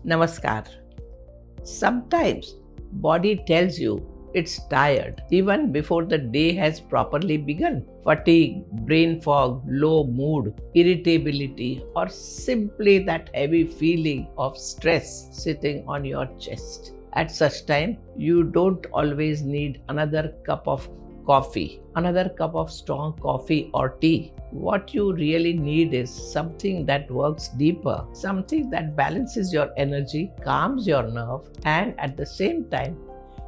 Namaskar. Sometimes body tells you it's tired even before the day has properly begun. Fatigue, brain fog, low mood, irritability, or simply that heavy feeling of stress sitting on your chest. At such time, you don't always need another cup of coffee, another cup of strong coffee or tea. What you really need is something that works deeper, something that balances your energy, calms your nerve, and at the same time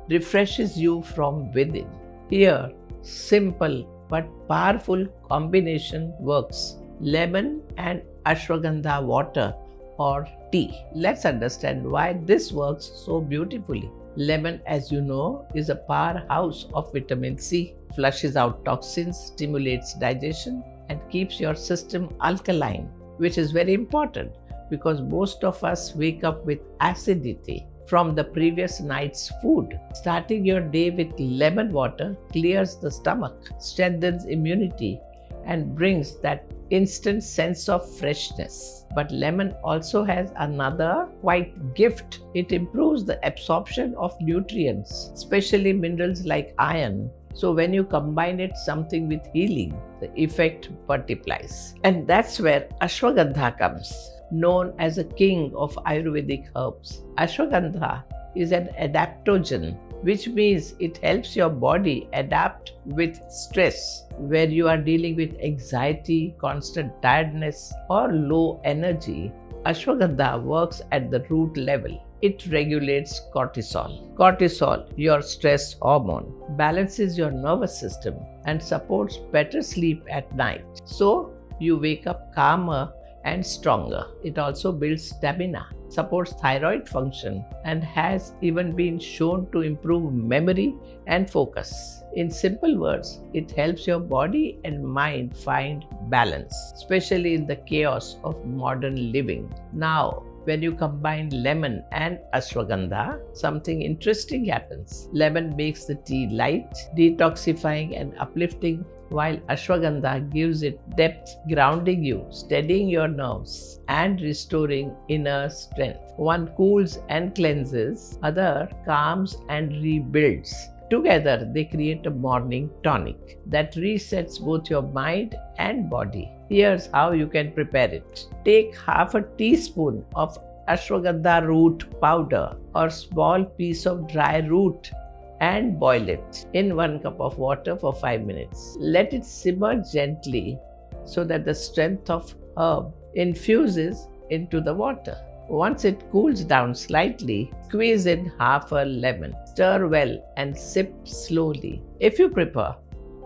refreshes you from within. Here, simple but powerful combination works: lemon and ashwagandha water or tea. Let's understand why this works so beautifully. Lemon, as you know, is a powerhouse of vitamin C, flushes out toxins, stimulates digestion, and keeps your system alkaline, which is very important because most of us wake up with acidity from the previous night's food. Starting your day with lemon water clears the stomach, strengthens immunity, and brings that instant sense of freshness. But lemon also has another quite gift. It improves the absorption of nutrients, especially minerals like iron. So when you combine it something with healing, the effect multiplies. And that's where Ashwagandha comes. Known as a king of Ayurvedic herbs, Ashwagandha is an adaptogen, which means it helps your body adapt with stress. Where you are dealing with anxiety, constant tiredness, or low energy, Ashwagandha works at the root level. It regulates cortisol. Cortisol, your stress hormone, balances your nervous system and supports better sleep at night. So you wake up calmer and stronger. It also builds stamina, supports thyroid function, and has even been shown to improve memory and focus. In simple words, it helps your body and mind find balance, especially in the chaos of modern living. Now, when you combine lemon and ashwagandha, something interesting happens. Lemon makes the tea light, detoxifying and uplifting, while ashwagandha gives it depth, grounding you, steadying your nerves, and restoring inner strength. One cools and cleanses, other calms and rebuilds. Together, they create a morning tonic that resets both your mind and body. Here's how you can prepare it. Take half a teaspoon of ashwagandha root powder or small piece of dry root and boil it in 1 cup of water for 5 minutes. Let it simmer gently so that the strength of herb infuses into the water. Once it cools down slightly, squeeze in half a lemon. Stir well and sip slowly. If you prefer,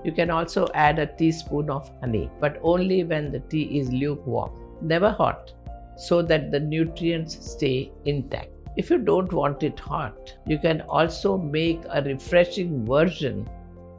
you can also add a teaspoon of honey, but only when the tea is lukewarm, never hot, so that the nutrients stay intact. If you don't want it hot, you can also make a refreshing version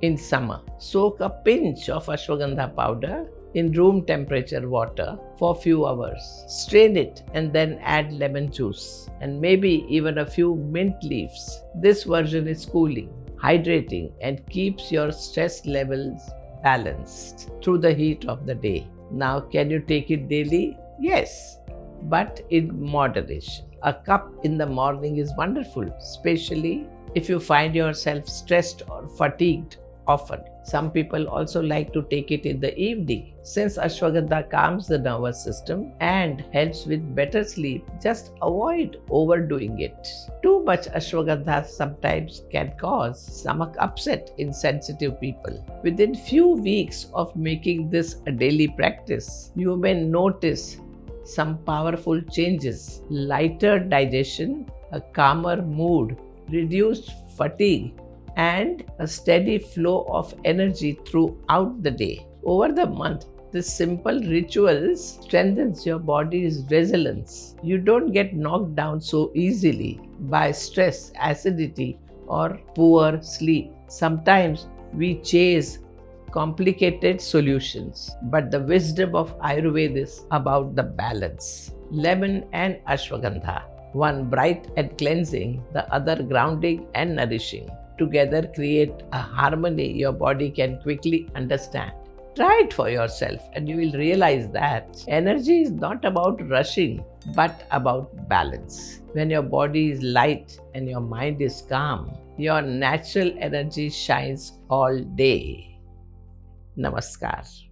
in summer. Soak a pinch of ashwagandha powder in room temperature water for a few hours. Strain it and then add lemon juice and maybe even a few mint leaves. This version is cooling, hydrating, and keeps your stress levels balanced through the heat of the day. Now, can you take it daily? Yes, but in moderation. A cup in the morning is wonderful, especially if you find yourself stressed or fatigued often. Some people also like to take it in the evening. Since ashwagandha calms the nervous system and helps with better sleep, just avoid overdoing it. Too much ashwagandha sometimes can cause stomach upset in sensitive people. Within few weeks of making this a daily practice, you may notice some powerful changes: lighter digestion, a calmer mood, reduced fatigue, and a steady flow of energy throughout the day. Over the month, this simple rituals strengthens your body's resilience. You don't get knocked down so easily by stress, acidity, or poor sleep. Sometimes we chase complicated solutions, but the wisdom of Ayurveda is about the balance. Lemon and ashwagandha, one bright and cleansing, the other grounding and nourishing, together create a harmony your body can quickly understand. Try it for yourself and you will realize that energy is not about rushing, but about balance. When your body is light and your mind is calm, your natural energy shines all day. Namaskar.